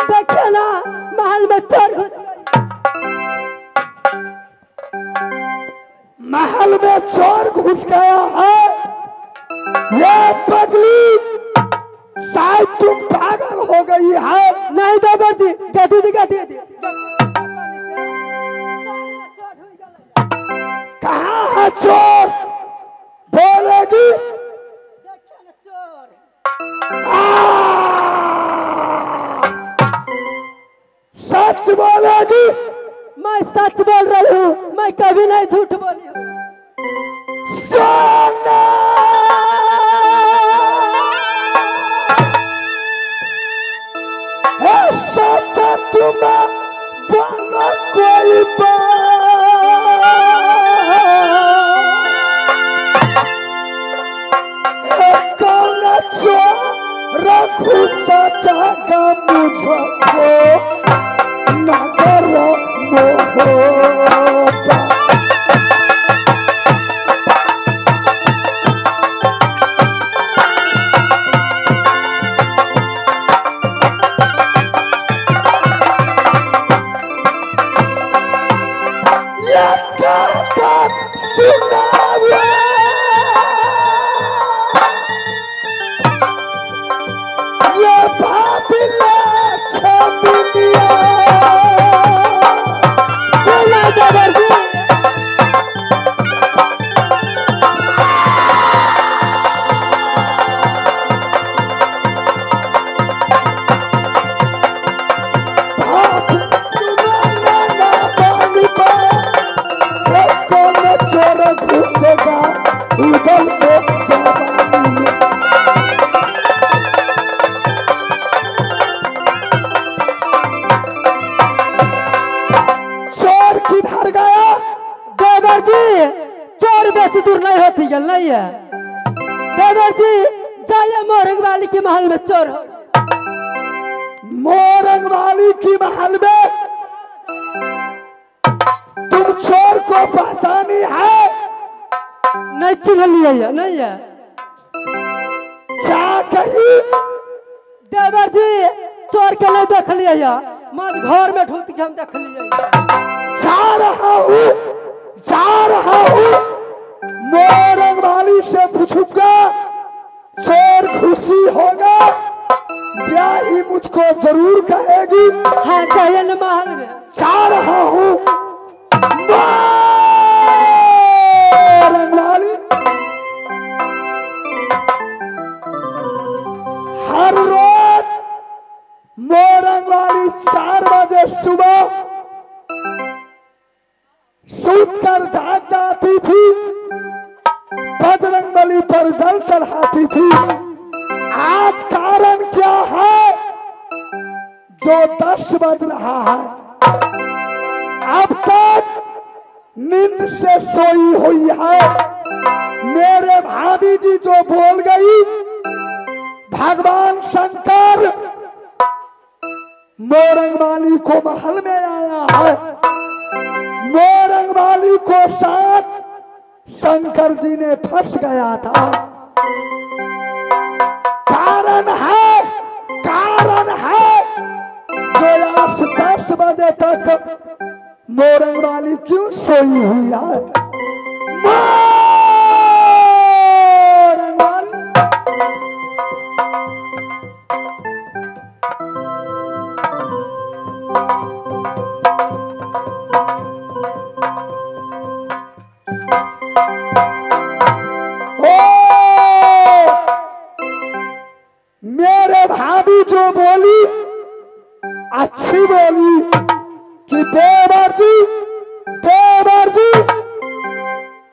देखिए ना महल में चोर घुस महल में चोर घुस गया है। ये पगली शायद तुम पागल हो गई है। नहीं देवर जी गति दी कहाँ है चोर? बोलेगी? सच बोलेगी? मैं सच बोल रही हूँ, मैं कभी नहीं झूठ बोली हूँ। सोना सच्चा तुम बोलो कोई कौन चोर खुदा जागा मुझको नगर मोहब्बत। नहीं है देवर जी, जाइए मोरंग वाली की महल में चोर हो। मोरंग वाली की महल में तुम चोर को पहचानी है? नहीं चिन्ह लिया, नहीं है। क्या कही? देवर जी चोर के नहीं देख लिया, मत घर में ढूंढ के हम देख लिया। जा रहा हूँ मोरंग वाली से पूछूंगा, चोर खुशी होगा, ब्याह ही मुझको जरूर कहेगी। हाँ चाहिए न महल में। जा रहा हूँ मोरंग वाली। हर रोज मोरंग वाली 4 बजे सुबह सूतकर जाग जाती थी, बजरंगबली पर जल चढ़ाती थी। आज कारण क्या है जो 10 बज रहा है? अब तक नींद से सोई हुई है। मेरे भाभी जी जो बोल गई, भगवान शंकर मोरंग वाली को महल में आया है। मोरंग वाली को साथ शंकर जी ने फंस गया था। कारण है जो आज 10 बजे तक मोरंग वाली क्यों सोई हुई है? मोरंग वाली मेरे भाभी जो बोली अच्छी बोली कि देवर जी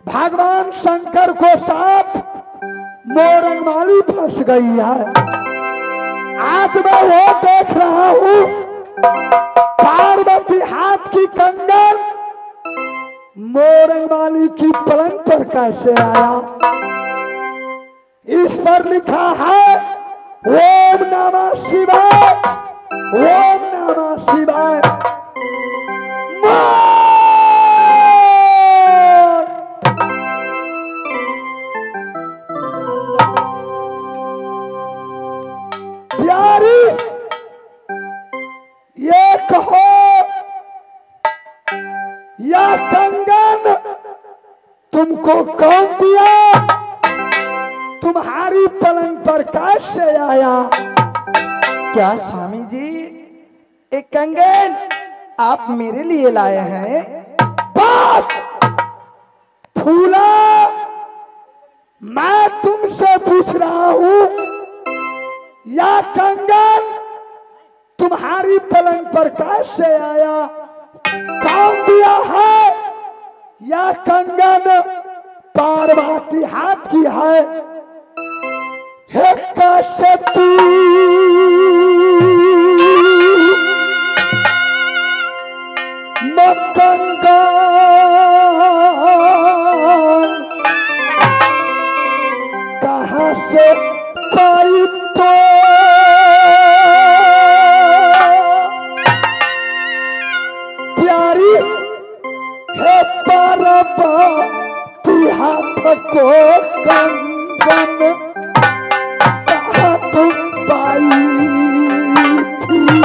भगवान शंकर को साथ मोरंग वाली फंस गई है। आज मैं वो देख रहा हूँ, पार्वती हाथ की कंगन मोरंग वाली की पलंग पर कैसे आया? इस पर लिखा है ओम नमः शिवाय, ओम नमः शिवाय। प्यारी तुमको कौन दिया? तुम्हारी पलंग पर कैसे आया? क्या स्वामी जी, एक कंगन आप मेरे लिए लाए हैं? बस फूला, मैं तुमसे पूछ रहा हूं, या कंगन तुम्हारी पलंग पर कैसे आया? कौन दिया है? या कंगन पार्वती हाथ की है? हे काशती कंगन कहाँ से पाई तो? प्यारी है पार्वती हाथ को कंगन कहाँ तुम पाई थी?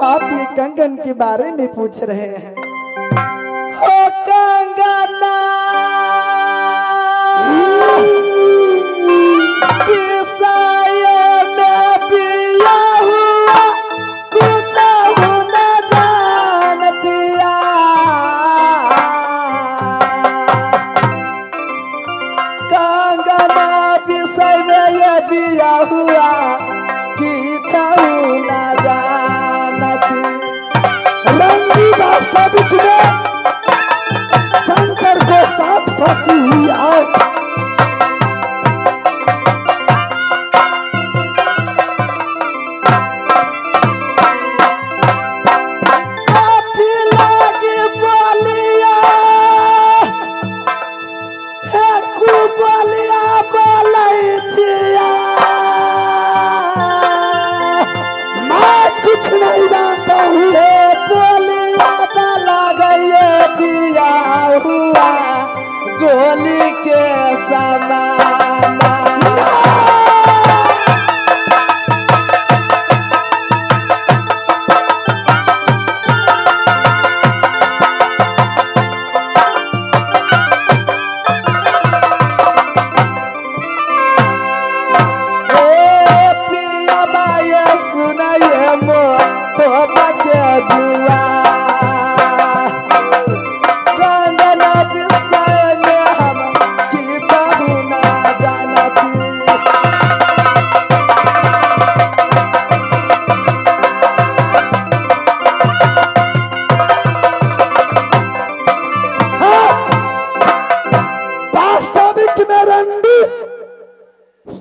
आप ये कंगन के बारे में पूछ रहे हैं। हो कंगना पिसाए में पिया हुआ कुछ न जान दिया। कंगना पिसाए में ये पिया हुआ वास्तविक में शंकर को साथ फंसी हुई है। मैं कुछ नहीं जानता हूँ। पिया हुआ गोली के समान पिया बाये सुनाइए मोहब्बत जुआ।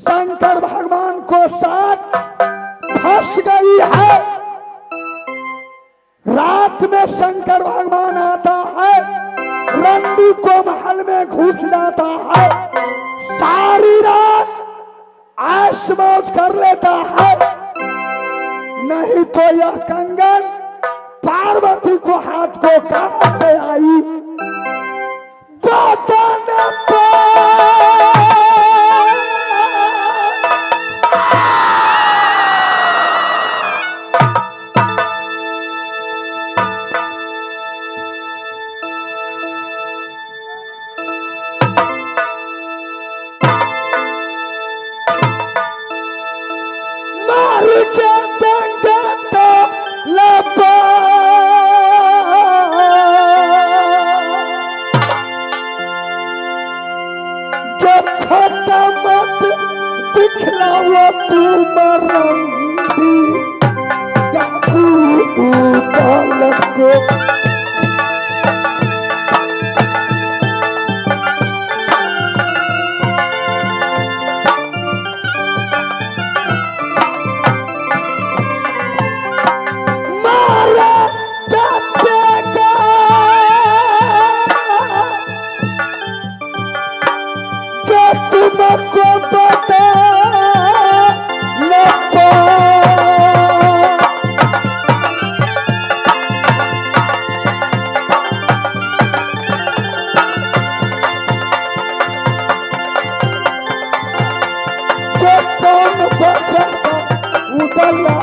शंकर भगवान को साथ फंस गई है। रात में शंकर भगवान आता है, रंडी को महल में घुस जाता है, सारी रात ऐश मौज कर लेता है। नहीं तो यह कंगन पार्वती को हाथ को कहां से आई बताने पर। जो छोटा मत दिखलाओ तू मरंदी डाकू उदल को तुमको पता न कौन बचा उदला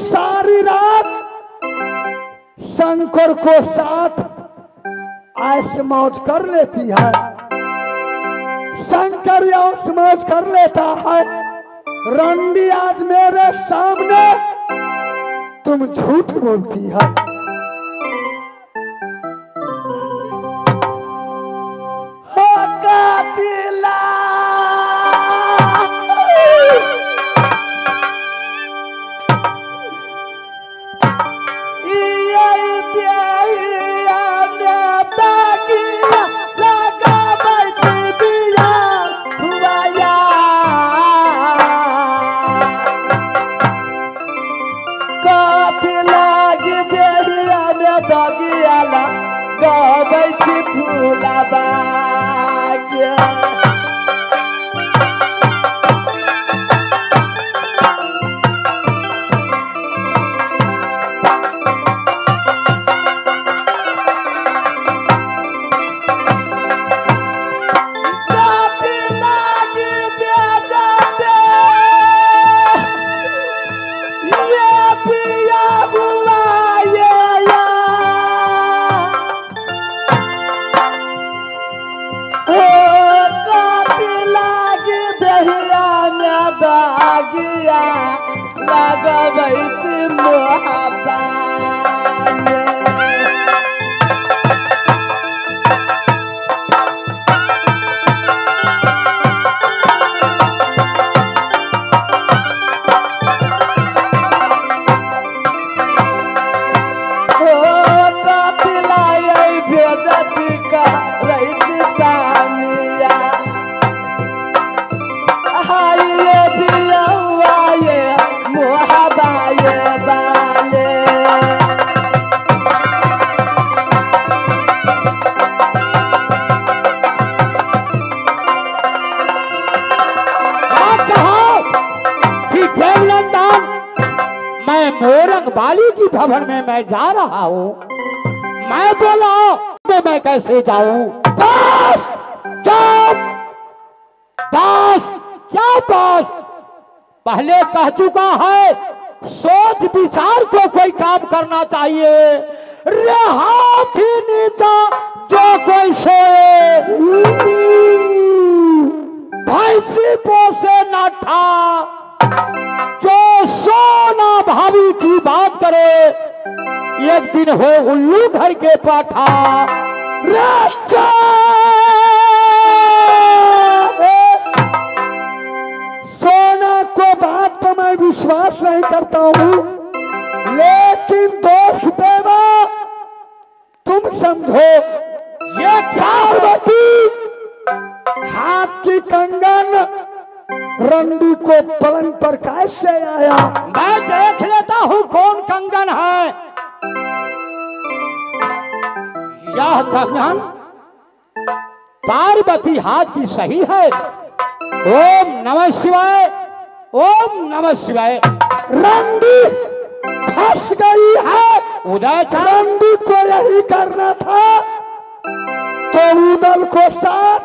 सारी रात शंकर को साथ ऐश मौज कर लेती है। शंकर ऐश मौज कर लेता है। रंडी आज मेरे सामने तुम झूठ बोलती है। बाली की भवन में मैं जा रहा हूँ। मैं बोला तो मैं कैसे जाऊं? बस क्या बस पहले कह चुका है, सोच विचार को कोई काम करना चाहिए। रे हाथी नीचा जो कोई सोए, भैंसी पोसे ना था जो सोना भाभी की बात करे। एक दिन हो उल्लू घर के पाठा। सोना को बात तो मैं विश्वास नहीं करता हूँ, लेकिन दोस्त देवा तुम समझो, ये पार्वती हाथ की कंगन रंडी को पलंग पर कैसे आया? मैं देख लेता हूँ कौन कंगन है। यह कंगन पार्वती हाथ की सही है। ओम नमः शिवाय, ओम नमः शिवाय। रंडी फंस गई है। उदय रंडी को यही करना था तो उदल को साथ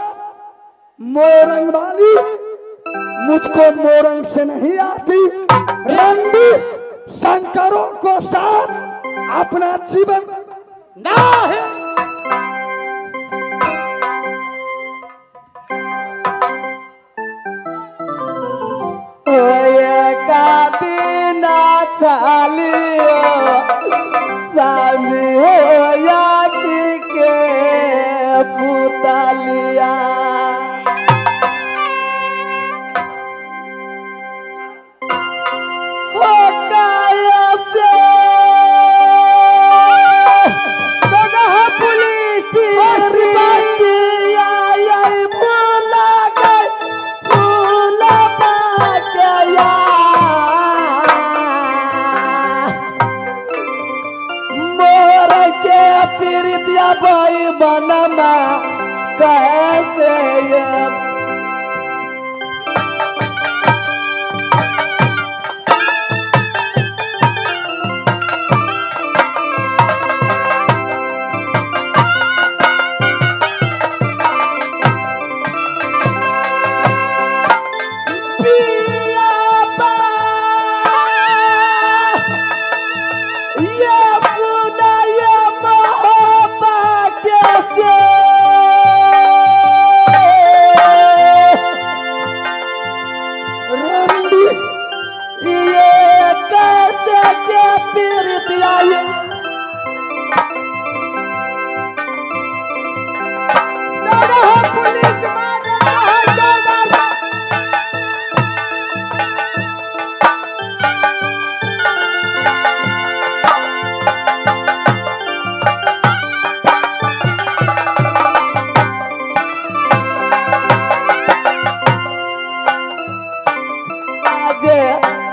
मोरंग वाली, मुझको मोरंग से नहीं आती। रंडी शंकरों को साथ अपना जीवन ना है। ओए छालियो स्वामी हो याकी के पुतलिया हो काया से जगह पुलिस बतिया यही भूला गई भूला गया मोर के प्रीतिया भाई बनना कैसे ये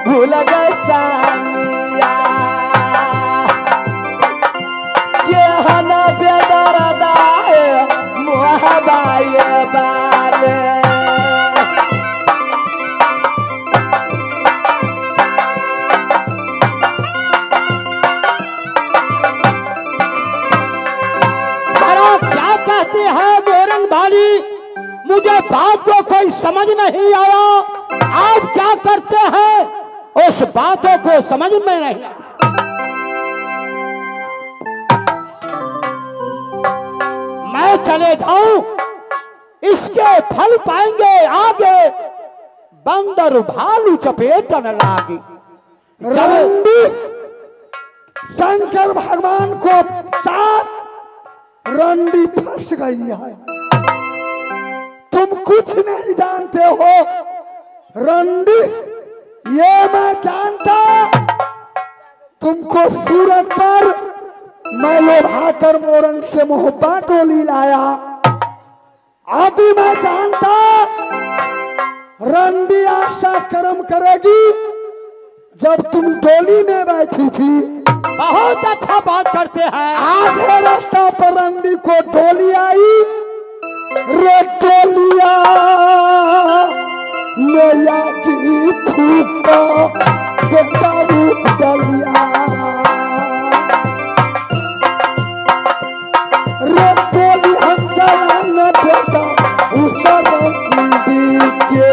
भूल गए सानिया के हना बेदरदा है मोहबाए बारे क्या कहते हैं मोरंग भाली मुझे बात को कोई समझ नहीं आया आप क्या करते हैं उस बातों को समझ में नहीं आया मैं चले जाऊं इसके फल पाएंगे आगे बंदर भालू चपेटन लागी रंडी शंकर भगवान को साथ रंडी फंस गई है तुम कुछ नहीं जानते हो रंडी ये मैं जानता तुमको सूरत पर मैं लोभाकर मोरंग से मोहब्बत डोली लाया अभी मैं जानता रंडी आशा कर्म करेगी जब तुम डोली में बैठी थी बहुत अच्छा बात करते हैं आधे रास्ता पर रंडी को डोली आई रे डोलिया नया की फूका बेटा डलिया रे डोली हम चला न बेटा उस रंडी के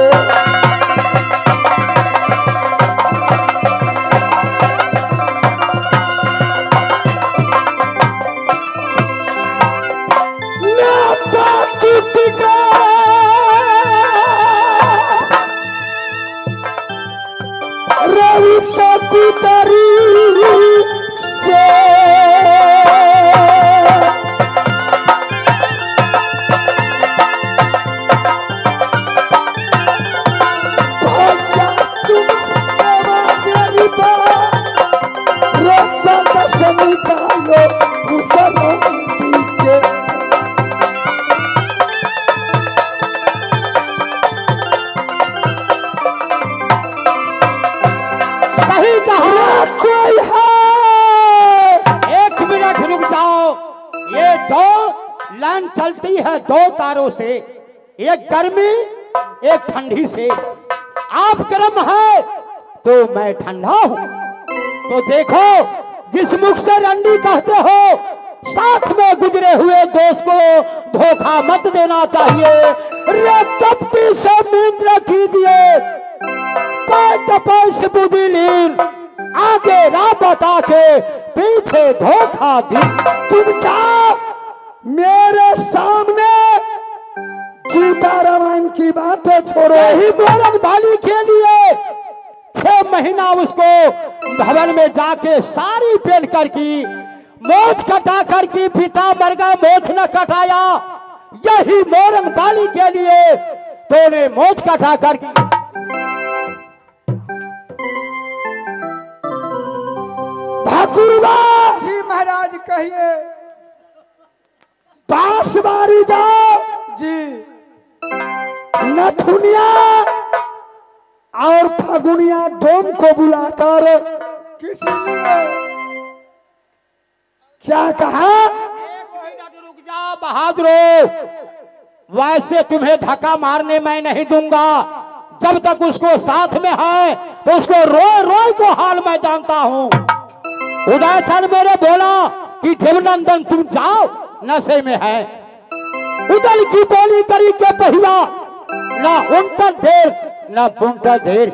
लाइन चलती है दो तारों से एक गर्मी एक ठंडी से आप गर्म है तो मैं ठंडा हूं तो देखो जिस मुख से रंडी कहते हो साथ में गुजरे हुए दोस्त को धोखा मत देना चाहिए रे कपटी से मित्र कीजिए पैसे बुद्धि लीन आगे राह बता के पीछे धोखा दी तुम जाओ मेरे सामने गीता रामायण की बातें छोड़ो ही मोरंग भाली के लिए 6 महीना उसको भवन में जाके साड़ी पहन कर की मोछ कटा कर की पिता मर गया मोछ न कटाया, यही मोरंग डाली के लिए तूने मोछ कटा कर की। ठाकुरबा जी महाराज कहिए। पास मारी जाओ जी नथुनिया और फगुनिया डोम को बुलाकर किस लिए? क्या कहा? एक मिनट रुक जा बहादुर, वैसे तुम्हें धक्का मारने मैं नहीं दूंगा। जब तक उसको साथ में है तो उसको रोए रोए को हाल मैं जानता हूँ। उदयचंद मेरे बोला कि देवनंदन तुम जाओ, नशे में है। उदल की बोली करी के पहिया, ना उनका देर ना पुंटा देर।